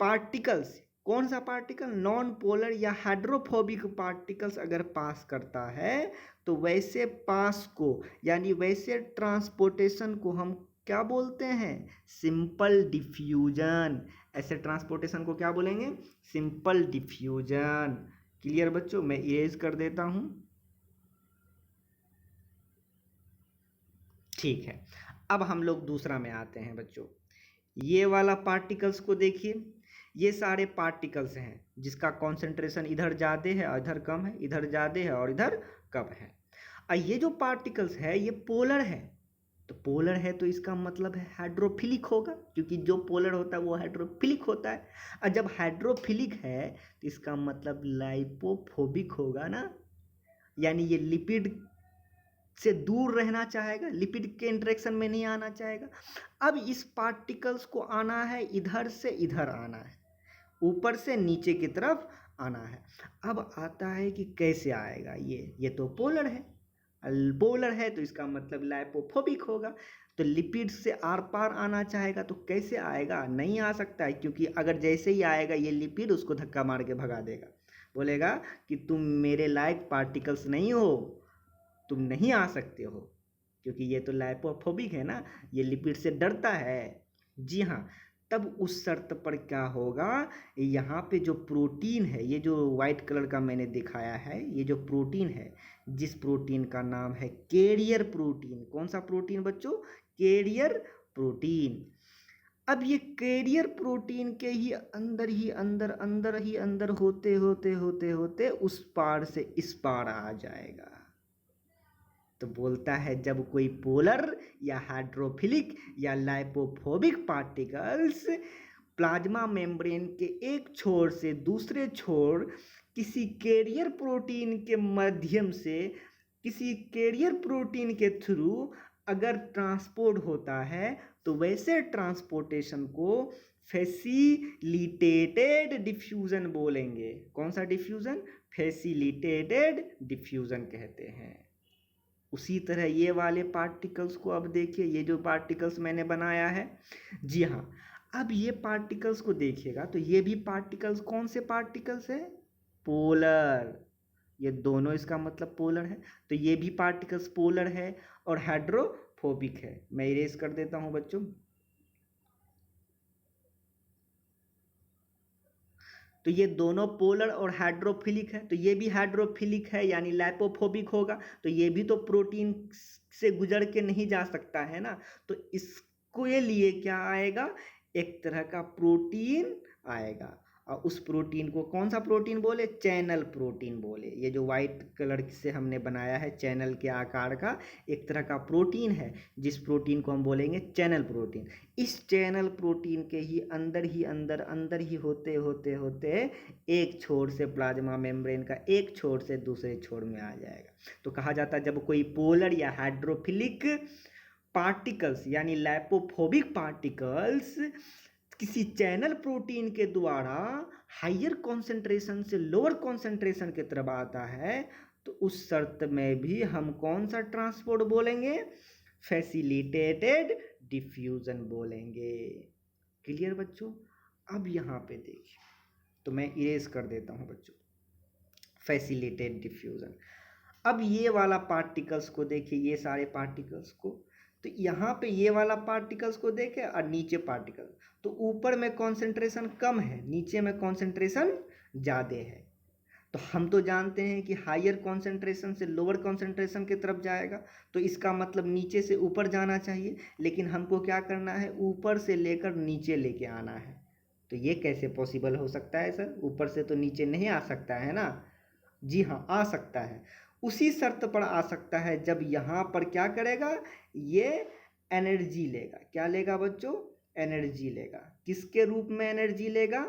पार्टिकल्स, कौन सा पार्टिकल, नॉन पोलर या हाइड्रोफोबिक पार्टिकल्स अगर पास करता है तो वैसे पास को यानी वैसे ट्रांसपोर्टेशन को हम क्या बोलते हैं, सिंपल डिफ्यूजन। ऐसे ट्रांसपोर्टेशन को क्या बोलेंगे, सिंपल डिफ्यूजन। क्लियर बच्चों, मैं इरेज कर देता हूं। ठीक है, अब हम लोग दूसरा में आते हैं बच्चों। ये वाला पार्टिकल्स को देखिए, ये सारे पार्टिकल्स हैं जिसका कॉन्सेंट्रेशन इधर ज़्यादा है और इधर कम है, इधर ज़्यादा है और इधर कम है। और ये जो पार्टिकल्स है ये पोलर है, तो पोलर है तो इसका मतलब है हाइड्रोफिलिक होगा, क्योंकि जो पोलर होता है वो हाइड्रोफिलिक होता है। और जब हाइड्रोफिलिक है तो इसका मतलब लाइपोफोबिक होगा ना, यानी ये लिपिड से दूर रहना चाहेगा, लिपिड के इंटरेक्शन में नहीं आना चाहेगा। अब इस पार्टिकल्स को आना है इधर से इधर आना है, ऊपर से नीचे की तरफ आना है। अब आता है कि कैसे आएगा, ये तो पोलर है, पोलर है तो इसका मतलब लाइपोफोबिक होगा। तो लिपिड से आर पार आना चाहेगा तो कैसे आएगा, नहीं आ सकता है, क्योंकि अगर जैसे ही आएगा ये लिपिड उसको धक्का मार के भगा देगा, बोलेगा कि तुम मेरे लायक पार्टिकल्स नहीं हो, तुम नहीं आ सकते हो, क्योंकि ये तो लाइपोफोबिक है ना, ये लिपिड से डरता है। जी हाँ, तब उस शर्त पर क्या होगा, यहाँ पे जो प्रोटीन है, ये जो वाइट कलर का मैंने दिखाया है, ये जो प्रोटीन है, जिस प्रोटीन का नाम है कैरियर प्रोटीन। कौन सा प्रोटीन बच्चों, कैरियर प्रोटीन। अब ये कैरियर प्रोटीन के ही अंदर होते होते होते होते उस पार से इस पार आ जाएगा। तो बोलता है जब कोई पोलर या हाइड्रोफिलिक या लाइपोफोबिक पार्टिकल्स प्लाज्मा मेम्ब्रेन के एक छोर से दूसरे छोर किसी कैरियर प्रोटीन के माध्यम से, किसी कैरियर प्रोटीन के थ्रू अगर ट्रांसपोर्ट होता है तो वैसे ट्रांसपोर्टेशन को फैसिलिटेटेड डिफ्यूजन बोलेंगे। कौन सा डिफ्यूजन, फैसिलिटेटेड डिफ्यूजन कहते हैं। उसी तरह ये वाले पार्टिकल्स को अब देखिए, ये जो पार्टिकल्स मैंने बनाया है, जी हाँ, अब ये पार्टिकल्स को देखिएगा तो ये भी पार्टिकल्स कौन से पार्टिकल्स है, पोलर। ये दोनों इसका मतलब पोलर है, तो ये भी पार्टिकल्स पोलर है और हाइड्रोफोबिक है। मैं इरेज कर देता हूं बच्चों। तो ये दोनों पोलर और हाइड्रोफिलिक है, तो ये भी हाइड्रोफिलिक है यानी लाइपोफोबिक होगा, तो ये भी तो प्रोटीन से गुजर के नहीं जा सकता है ना, तो इसके लिए क्या आएगा, एक तरह का प्रोटीन आएगा। और उस प्रोटीन को कौन सा प्रोटीन बोले, चैनल प्रोटीन बोले। ये जो वाइट कलर से हमने बनाया है चैनल के आकार का एक तरह का प्रोटीन है, जिस प्रोटीन को हम बोलेंगे चैनल प्रोटीन। इस चैनल प्रोटीन के ही अंदर ही होते होते होते एक छोर से प्लाज्मा मेम्ब्रेन का एक छोर से दूसरे छोर में आ जाएगा। तो कहा जाता है जब कोई पोलर या हाइड्रोफिलिक पार्टिकल्स यानी लाइपोफोबिक पार्टिकल्स किसी चैनल प्रोटीन के द्वारा हायर कॉन्सेंट्रेशन से लोअर कॉन्सेंट्रेशन की तरफ आता है, तो उस शर्त में भी हम कौन सा ट्रांसपोर्ट बोलेंगे, फैसिलिटेटेड डिफ्यूजन बोलेंगे। क्लियर बच्चों। अब यहाँ पे देखिए, तो मैं इरेज कर देता हूँ बच्चों, फैसिलिटेटेड डिफ्यूजन। अब ये वाला पार्टिकल्स को देखिए, ये सारे पार्टिकल्स को, तो यहाँ पे ये वाला पार्टिकल्स को देखें और नीचे पार्टिकल, तो ऊपर में कॉन्सेंट्रेशन कम है, नीचे में कॉन्सेंट्रेशन ज़्यादा है। तो हम तो जानते हैं कि हायर कॉन्सेंट्रेशन से लोअर कॉन्सेंट्रेशन की तरफ जाएगा, तो इसका मतलब नीचे से ऊपर जाना चाहिए, लेकिन हमको क्या करना है, ऊपर से लेकर नीचे लेके आना है। तो ये कैसे पॉसिबल हो सकता है सर, ऊपर से तो नीचे नहीं आ सकता है ना। जी हाँ, आ सकता है। उसी शर्त पर आ सकता है जब यहाँ पर क्या करेगा, ये एनर्जी लेगा। क्या लेगा बच्चों, एनर्जी लेगा। किसके रूप में एनर्जी लेगा,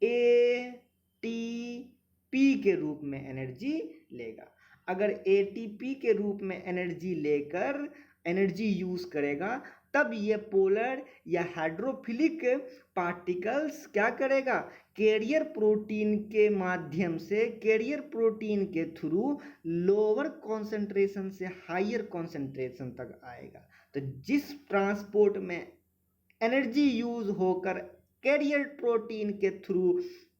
एटीपी के रूप में एनर्जी लेगा। अगर एटीपी के रूप में एनर्जी लेकर एनर्जी यूज करेगा तब ये पोलर या हाइड्रोफिलिक पार्टिकल्स क्या करेगा, कैरियर प्रोटीन के माध्यम से, कैरियर प्रोटीन के थ्रू लोअर कॉन्सेंट्रेशन से हायर कॉन्सेंट्रेशन तक आएगा। तो जिस ट्रांसपोर्ट में एनर्जी यूज होकर कैरियर प्रोटीन के थ्रू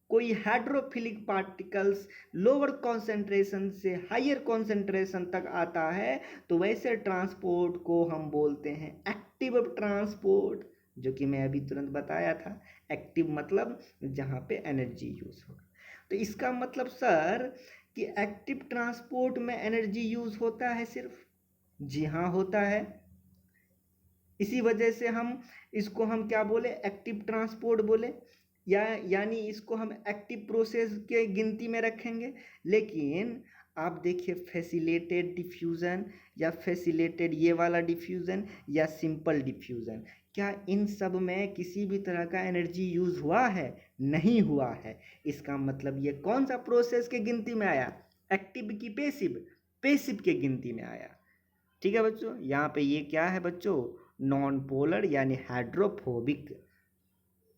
कोई हाइड्रोफिलिक पार्टिकल्स लोअर कॉन्सेंट्रेशन से हायर कॉन्सेंट्रेशन तक आता है, तो वैसे ट्रांसपोर्ट को हम बोलते हैं एक्टिव ट्रांसपोर्ट, जो कि मैं अभी तुरंत बताया था। एक्टिव मतलब जहाँ पे एनर्जी यूज होगा। तो इसका मतलब सर कि एक्टिव ट्रांसपोर्ट में एनर्जी यूज होता है सिर्फ? जी हाँ, होता है। इसी वजह से इसको हम क्या बोले, एक्टिव ट्रांसपोर्ट बोले, यानी इसको हम एक्टिव प्रोसेस के गिनती में रखेंगे। लेकिन आप देखिए फैसिलिटेटेड डिफ्यूज़न या फैसिलिटेटेड ये वाला डिफ्यूज़न या सिंपल डिफ्यूज़न, क्या इन सब में किसी भी तरह का एनर्जी यूज हुआ है? नहीं हुआ है। इसका मतलब ये कौन सा प्रोसेस के गिनती में आया, एक्टिव की पैसिव? पैसिव के गिनती में आया। ठीक है बच्चों, यहाँ पे ये क्या है बच्चों, नॉन पोलर यानी हाइड्रोफोबिक।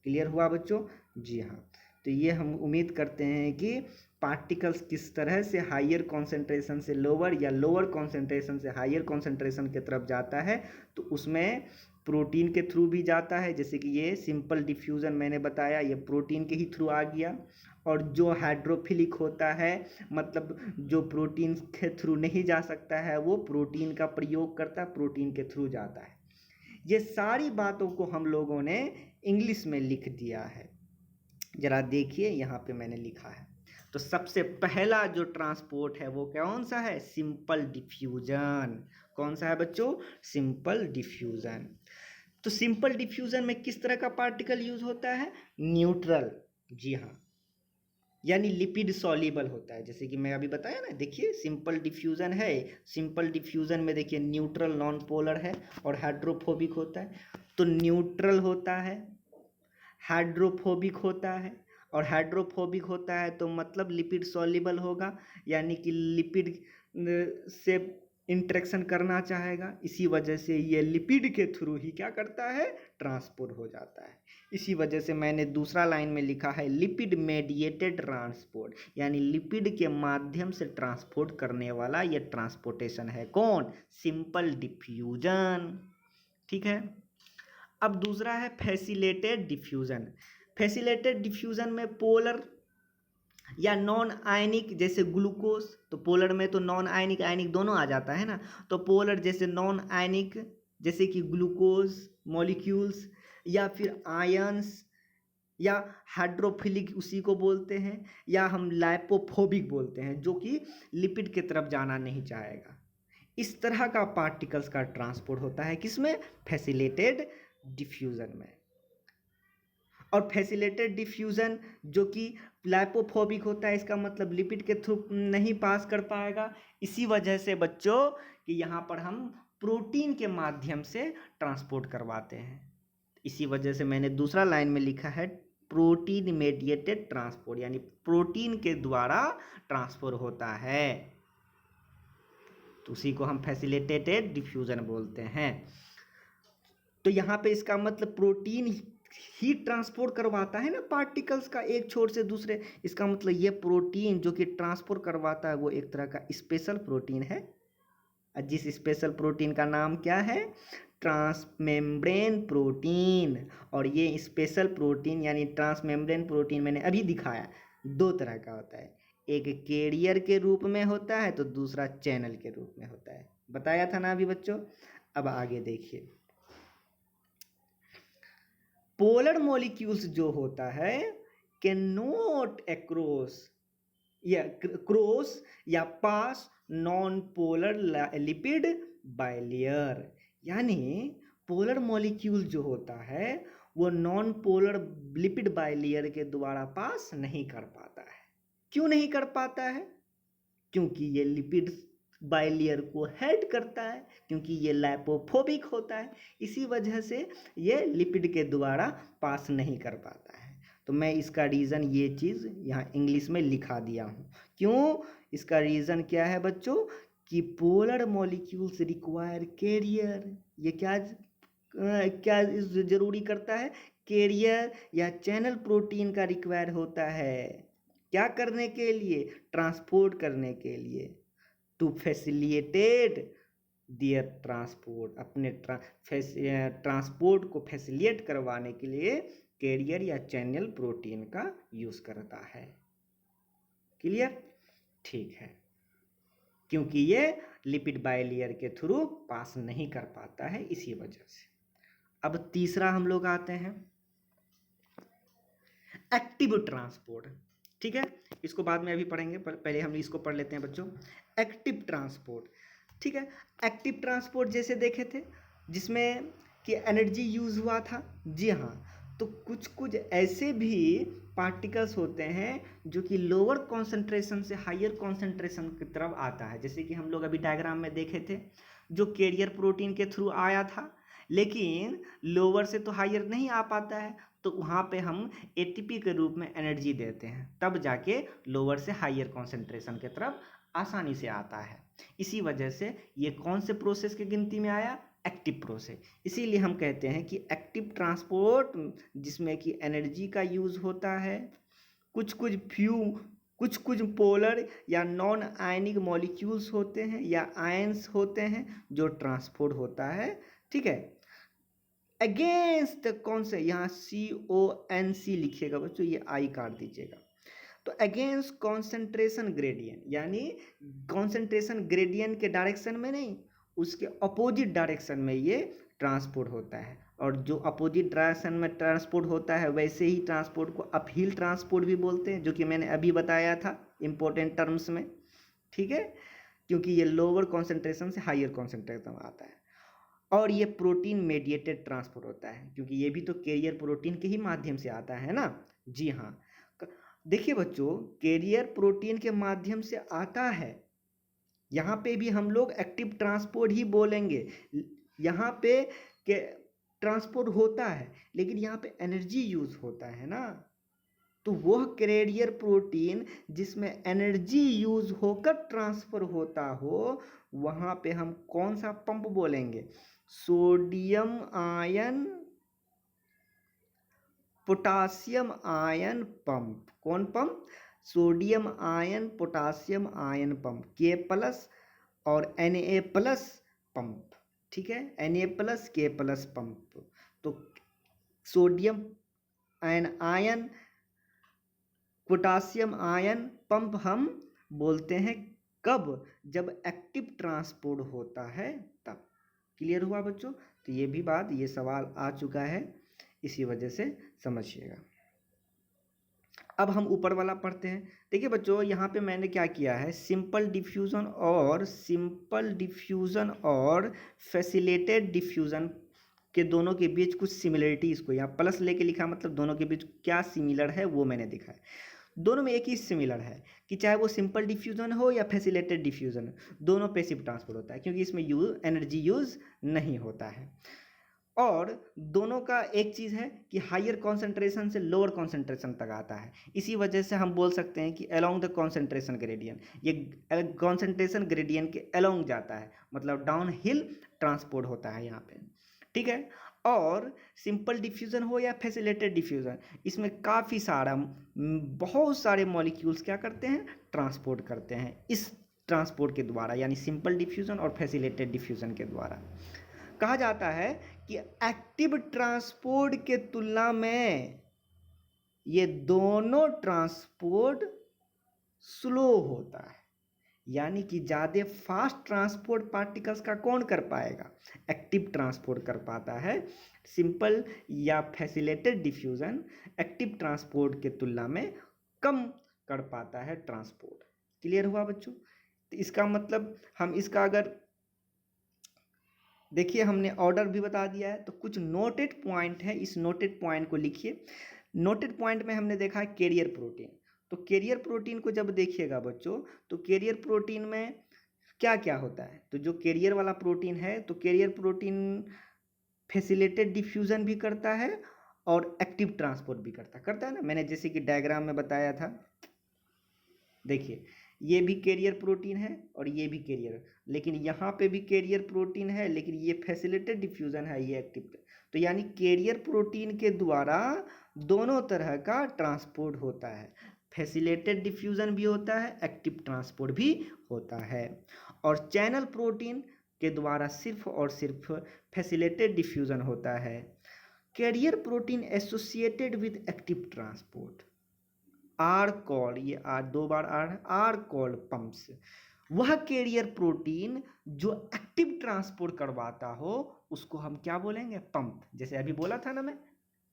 क्लियर हुआ बच्चों? जी हाँ। तो ये हम उम्मीद करते हैं कि पार्टिकल्स किस तरह से हायर कॉन्सेंट्रेशन से लोअर या लोअर कॉन्सेंट्रेशन से हायर कॉन्सेंट्रेशन की तरफ जाता है, तो उसमें प्रोटीन के थ्रू भी जाता है। जैसे कि ये सिंपल डिफ्यूज़न मैंने बताया, ये प्रोटीन के ही थ्रू आ गया। और जो हाइड्रोफिलिक होता है, मतलब जो प्रोटीन के थ्रू नहीं जा सकता है, वो प्रोटीन का प्रयोग करता है, प्रोटीन के थ्रू जाता है। ये सारी बातों को हम लोगों ने इंग्लिश में लिख दिया है। जरा देखिए यहाँ पे मैंने लिखा है। तो सबसे पहला जो ट्रांसपोर्ट है वो कौन सा है, सिंपल डिफ्यूजन। कौन सा है बच्चों, सिंपल डिफ्यूजन। तो सिंपल डिफ्यूजन में किस तरह का पार्टिकल यूज होता है, न्यूट्रल। जी हाँ, यानी लिपिड सॉल्युबल होता है। जैसे कि मैं अभी बताया ना, देखिए सिंपल डिफ्यूजन है, सिंपल डिफ्यूजन में देखिए न्यूट्रल नॉन पोलर है और हाइड्रोफोबिक होता है। तो न्यूट्रल होता है, हाइड्रोफोबिक होता है, और हाइड्रोफोबिक होता है तो मतलब लिपिड सॉल्युबल होगा, यानी कि लिपिड से इंटरेक्शन करना चाहेगा। इसी वजह से ये लिपिड के थ्रू ही क्या करता है, ट्रांसपोर्ट हो जाता है। इसी वजह से मैंने दूसरा लाइन में लिखा है लिपिड मेडिएटेड ट्रांसपोर्ट, यानी लिपिड के माध्यम से ट्रांसपोर्ट करने वाला ये ट्रांसपोर्टेशन है। कौन, सिंपल डिफ्यूजन। ठीक है। अब दूसरा है फैसिलिटेटेड डिफ्यूजन। फैसिलिटेटेड डिफ्यूजन में पोलर या नॉन आयनिक, जैसे ग्लूकोज, तो पोलर में तो नॉन आयनिक आयनिक दोनों आ जाता है ना। तो पोलर जैसे नॉन आयनिक, जैसे कि ग्लूकोज मॉलिक्यूल्स, या फिर आयंस, या हाइड्रोफिलिक उसी को बोलते हैं, या हम लाइपोफोबिक बोलते हैं, जो कि लिपिड की तरफ जाना नहीं चाहेगा। इस तरह का पार्टिकल्स का ट्रांसपोर्ट होता है किसमें, फैसिलिटेटेड डिफ्यूजन में। और फैसिलिटेटेड डिफ्यूजन जो कि लाइपोफोबिक होता है, इसका मतलब लिपिड के थ्रू नहीं पास कर पाएगा। इसी वजह से बच्चों कि यहाँ पर हम प्रोटीन के माध्यम से ट्रांसपोर्ट करवाते हैं। इसी वजह से मैंने दूसरा लाइन में लिखा है प्रोटीन मेडिएटेड ट्रांसपोर्ट, यानी प्रोटीन के द्वारा ट्रांसफर होता है, तो उसी को हम फैसिलिटेटेड डिफ्यूजन बोलते हैं। तो यहाँ पे इसका मतलब प्रोटीन हीट ट्रांसपोर्ट करवाता है ना पार्टिकल्स का एक छोर से दूसरे। इसका मतलब ये प्रोटीन जो कि ट्रांसपोर्ट करवाता है वो एक तरह का स्पेशल प्रोटीन है। जिस स्पेशल प्रोटीन का नाम क्या है, ट्रांसमेम्ब्रेन प्रोटीन। और ये स्पेशल प्रोटीन यानी ट्रांसमेम्ब्रेन प्रोटीन मैंने अभी दिखाया, दो तरह का होता है, एक कैरियर के रूप में होता है तो दूसरा चैनल के रूप में होता है। बताया था ना अभी बच्चों। अब आगे देखिए, पोलर मॉलिक्यूल्स जो होता है कैन नॉट क्रॉस या पास नॉन पोलर लिपिड बाइलेयर, यानी पोलर मॉलिक्यूल जो होता है वो नॉन पोलर लिपिड बाइलेयर के द्वारा पास नहीं कर पाता है। क्यों नहीं कर पाता है, क्योंकि ये लिपिड बाइलेयर को हेड करता है, क्योंकि ये लाइपोफोबिक होता है। इसी वजह से ये लिपिड के द्वारा पास नहीं कर पाता है। तो मैं इसका रीज़न ये चीज़ यहाँ इंग्लिश में लिखा दिया हूँ। क्यों, इसका रीज़न क्या है बच्चों कि पोलर मॉलिक्यूल्स रिक्वायर कैरियर। ये क्या क्या जरूरी करता है? कैरियर या चैनल प्रोटीन का रिक्वायर होता है। क्या करने के लिए? ट्रांसपोर्ट करने के लिए। टू फैसिलिटेट दियर ट्रांसपोर्ट, अपने ट्रांसपोर्ट को फैसिलिटेट करवाने के लिए कैरियर या चैनल प्रोटीन का यूज करता है। क्लियर? ठीक है, क्योंकि ये लिपिड बाइलेयर के थ्रू पास नहीं कर पाता है, इसी वजह से। अब तीसरा हम लोग आते हैं एक्टिव ट्रांसपोर्ट। ठीक है, इसको बाद में अभी पढ़ेंगे, पहले हम इसको पढ़ लेते हैं बच्चों। एक्टिव ट्रांसपोर्ट, ठीक है। एक्टिव ट्रांसपोर्ट जैसे देखे थे जिसमें कि एनर्जी यूज हुआ था, जी हाँ। तो कुछ कुछ ऐसे भी पार्टिकल्स होते हैं जो कि लोअर कॉन्सेंट्रेशन से हायर कॉन्सेंट्रेशन की तरफ आता है, जैसे कि हम लोग अभी डायग्राम में देखे थे, जो कैरियर प्रोटीन के थ्रू आया था, लेकिन लोअर से तो हायर नहीं आ पाता है, तो वहाँ पे हम एटीपी के रूप में एनर्जी देते हैं, तब जाके लोअर से हायर कॉन्सेंट्रेशन की तरफ आसानी से आता है। इसी वजह से ये कौन से प्रोसेस की गिनती में आया? Active process. इसीलिए हम कहते हैं कि एक्टिव ट्रांसपोर्ट जिसमें कि एनर्जी का यूज होता है, कुछ कुछ पोलर या नॉन आयनिक मॉलिक्यूल्स होते हैं या आयंस होते हैं जो ट्रांसपोर्ट होता है, ठीक है। अगेंस्ट कौन से, यहाँ CONC लिखिएगा बच्चों, ये आई काट दीजिएगा। तो अगेंस्ट कॉन्सेंट्रेशन ग्रेडियंट, यानी कॉन्सेंट्रेशन ग्रेडियंट के डायरेक्शन में नहीं, उसके अपोजिट डायरेक्शन में ये ट्रांसपोर्ट होता है। और जो अपोजिट डायरेक्शन में ट्रांसपोर्ट होता है वैसे ही ट्रांसपोर्ट को अपहिल ट्रांसपोर्ट भी बोलते हैं, जो कि मैंने अभी बताया था इंपॉर्टेंट टर्म्स में, ठीक है, क्योंकि ये लोअर कॉन्सेंट्रेशन से हायर कॉन्सेंट्रेशन में आता है। और ये प्रोटीन मेडिएटेड ट्रांसपोर्ट होता है, क्योंकि ये भी तो कैरियर प्रोटीन के ही माध्यम से आता है ना, जी हाँ। देखिए बच्चों, कैरियर प्रोटीन के माध्यम से आता है, यहाँ पे भी हम लोग एक्टिव ट्रांसपोर्ट ही बोलेंगे। यहाँ पे के ट्रांसपोर्ट होता है, लेकिन यहाँ पे एनर्जी यूज होता है ना, तो वह कैरियर प्रोटीन जिसमें एनर्जी यूज होकर ट्रांसफर होता हो, वहाँ पे हम कौन सा पंप बोलेंगे? Sodium ion potassium ion pump. कौन pump? Sodium ion potassium ion pump, K+ और Na+ पंप, ठीक है, Na+ K+ पंप। तो sodium ion potassium ion pump हम बोलते हैं कब? जब एक्टिव ट्रांसपोर्ट होता है तब। क्लियर हुआ बच्चों? तो ये भी बात, ये सवाल आ चुका है, इसी वजह से समझिएगा। अब हम ऊपर वाला पढ़ते हैं। देखिए बच्चों, यहाँ पे मैंने क्या किया है, सिंपल डिफ्यूज़न और फैसिलिटेटेड डिफ्यूज़न के दोनों के बीच कुछ सिमिलरिटी, इसको यहाँ प्लस लेके लिखा, मतलब दोनों के बीच क्या सिमिलर है वो मैंने दिखा है। दोनों में एक ही सिमिलर है कि चाहे वो सिंपल डिफ्यूज़न हो या फैसिलिटेटेड डिफ्यूज़न, दोनों पैसिव ट्रांसपोर्ट होता है, क्योंकि इसमें एनर्जी यूज नहीं होता है। और दोनों का एक चीज़ है कि हायर कॉन्सेंट्रेशन से लोअर कॉन्सेंट्रेशन तक आता है, इसी वजह से हम बोल सकते हैं कि अलोंग द कॉन्सेंट्रेशन ग्रेडियंट, ये कॉन्सेंट्रेशन ग्रेडियंट के अलोंग जाता है, मतलब डाउन हिल ट्रांसपोर्ट होता है यहाँ पे, ठीक है। और सिंपल डिफ्यूज़न हो या फैसिलिटेटेड डिफ्यूज़न, इसमें काफ़ी सारा बहुत सारे मॉलिक्यूल्स क्या करते हैं, ट्रांसपोर्ट करते हैं इस ट्रांसपोर्ट के द्वारा, यानी सिंपल डिफ्यूज़न और फैसिलिटेटेड डिफ्यूज़न के द्वारा। कहा जाता है कि एक्टिव ट्रांसपोर्ट के तुलना में ये दोनों ट्रांसपोर्ट स्लो होता है, यानी कि ज़्यादा फास्ट ट्रांसपोर्ट पार्टिकल्स का कौन कर पाएगा? एक्टिव ट्रांसपोर्ट कर पाता है। सिंपल या फैसिलिटेटेड डिफ्यूज़न एक्टिव ट्रांसपोर्ट के तुलना में कम कर पाता है ट्रांसपोर्ट। क्लियर हुआ बच्चों? तो इसका मतलब हम इसका अगर देखिए, हमने ऑर्डर भी बता दिया है, तो कुछ नोटेड पॉइंट है, इस नोटेड पॉइंट को लिखिए। नोटेड पॉइंट में हमने देखा है कैरियर प्रोटीन, तो कैरियर प्रोटीन को जब देखिएगा बच्चों, तो कैरियर प्रोटीन में क्या क्या होता है? तो जो कैरियर वाला प्रोटीन है, तो कैरियर प्रोटीन फैसिलिटेटेड डिफ्यूज़न भी करता है और एक्टिव ट्रांसपोर्ट भी करता है ना, मैंने जैसे कि डायग्राम में बताया था। देखिए, ये भी कैरियर प्रोटीन है और ये भी कैरियर, लेकिन यहाँ पे भी कैरियर प्रोटीन है, लेकिन ये फैसिलिटेटेड डिफ्यूजन है, ये एक्टिव। तो यानी कैरियर प्रोटीन के द्वारा दोनों तरह का ट्रांसपोर्ट होता है, फैसिलिटेटेड डिफ्यूजन भी होता है, एक्टिव ट्रांसपोर्ट भी होता है। और चैनल प्रोटीन के द्वारा सिर्फ और सिर्फ फैसिलिटेटेड डिफ्यूजन होता है। Carrier protein associated with active transport are called, ये आर दो बार आर कॉल्ड पंप्स। वह कैरियर प्रोटीन जो एक्टिव ट्रांसपोर्ट करवाता हो उसको हम क्या बोलेंगे? पंप। जैसे अभी बोला था ना मैं,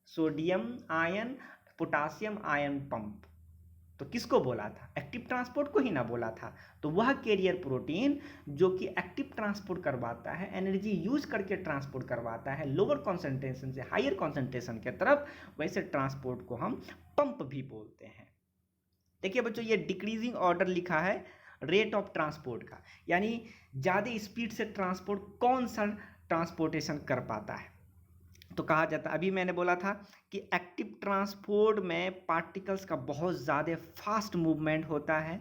sodium ion potassium ion pump, तो किसको बोला था? एक्टिव ट्रांसपोर्ट को ही ना बोला था। तो वह कैरियर प्रोटीन जो कि एक्टिव ट्रांसपोर्ट करवाता है, एनर्जी यूज करके ट्रांसपोर्ट करवाता है लोअर कॉन्सेंट्रेशन से हायर कॉन्सेंट्रेशन के तरफ, वैसे ट्रांसपोर्ट को हम पंप भी बोलते हैं। देखिए बच्चों, ये डिक्रीजिंग ऑर्डर लिखा है रेट ऑफ ट्रांसपोर्ट का, यानी ज़्यादा स्पीड से ट्रांसपोर्ट कौन सा ट्रांसपोर्टेशन कर पाता है। तो कहा जाता है, अभी मैंने बोला था कि एक्टिव ट्रांसपोर्ट में पार्टिकल्स का बहुत ज़्यादा फास्ट मूवमेंट होता है,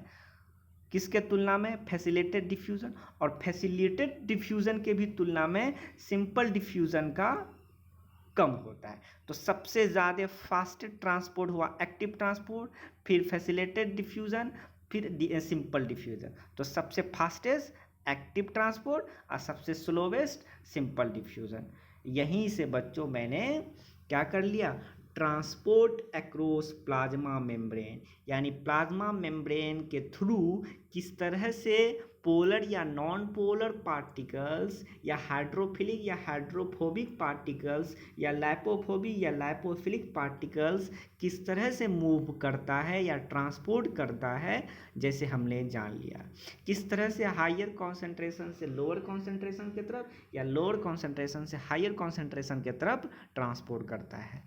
किसके तुलना में? Facilitated diffusion. और फैसिलिटेटेड डिफ्यूज़न के भी तुलना में सिंपल डिफ्यूज़न का कम होता है। तो सबसे ज़्यादा फास्टेस्ट ट्रांसपोर्ट हुआ एक्टिव ट्रांसपोर्ट, फिर फैसिलिटेटेड डिफ्यूज़न, फिर सिंपल डिफ्यूज़न। तो सबसे फास्टेस्ट एक्टिव ट्रांसपोर्ट और सबसे स्लोवेस्ट सिंपल डिफ्यूज़न। यहीं से बच्चों मैंने क्या कर लिया? ट्रांसपोर्ट अक्रॉस प्लाज्मा मेम्ब्रेन, यानी प्लाज्मा मेम्ब्रेन के थ्रू किस तरह से पोलर या नॉन पोलर पार्टिकल्स या हाइड्रोफिलिक या हाइड्रोफोबिक पार्टिकल्स या लाइपोफोबिक या लाइपोफिलिक पार्टिकल्स किस तरह से मूव करता है या ट्रांसपोर्ट करता है, जैसे हमने जान लिया। किस तरह से हायर कॉन्सेंट्रेशन से लोअर कॉन्सेंट्रेशन की तरफ या लोअर कॉन्सेंट्रेशन से हायर कॉन्सेंट्रेशन की तरफ ट्रांसपोर्ट करता है।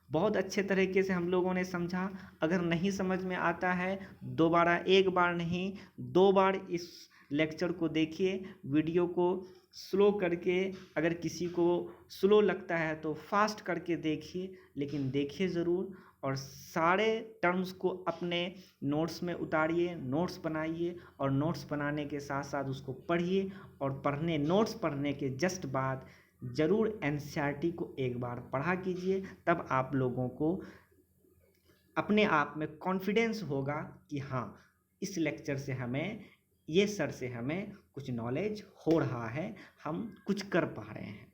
बहुत अच्छे तरीके से हम लोगों ने समझा। अगर नहीं समझ में आता है, दोबारा एक बार नहीं 2 बार इस लेक्चर को देखिए, वीडियो को स्लो करके, अगर किसी को स्लो लगता है तो फास्ट करके देखिए, लेकिन देखिए ज़रूर। और सारे टर्म्स को अपने नोट्स में उतारिए, नोट्स बनाइए, और नोट्स बनाने के साथ साथ उसको पढ़िए। और नोट्स पढ़ने के जस्ट बाद ज़रूर एनसीईआरटी को एक बार पढ़ा कीजिए, तब आप लोगों को अपने आप में कॉन्फिडेंस होगा कि हाँ, इस लेक्चर से हमें, ये सर से हमें कुछ नॉलेज हो रहा है, हम कुछ कर पा रहे हैं।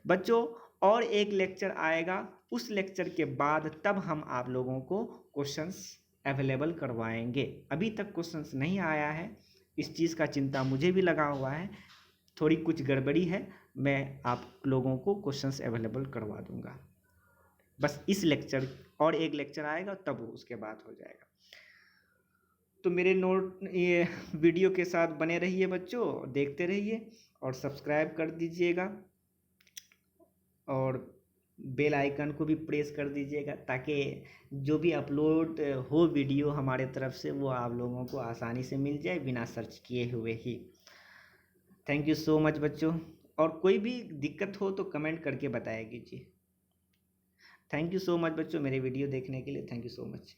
बच्चों, और एक लेक्चर आएगा, उस लेक्चर के बाद तब हम आप लोगों को क्वेश्चंस अवेलेबल करवाएंगे। अभी तक क्वेश्चंस नहीं आया है, इस चीज़ का चिंता मुझे भी लगा हुआ है, थोड़ी कुछ गड़बड़ी है, मैं आप लोगों को क्वेश्चंस अवेलेबल करवा दूंगा। बस इस लेक्चर, और एक लेक्चर आएगा तब उसके बाद हो जाएगा। तो मेरे नोट ये वीडियो के साथ बने रहिए बच्चों, देखते रहिए और सब्सक्राइब कर दीजिएगा, और बेल आइकन को भी प्रेस कर दीजिएगा, ताकि जो भी अपलोड हो वीडियो हमारे तरफ से, वो आप लोगों को आसानी से मिल जाए बिना सर्च किए हुए ही। थैंक यू सो मच बच्चों, और कोई भी दिक्कत हो तो कमेंट करके बताया कीजिए। थैंक यू सो मच बच्चों मेरे वीडियो देखने के लिए, थैंक यू सो मच।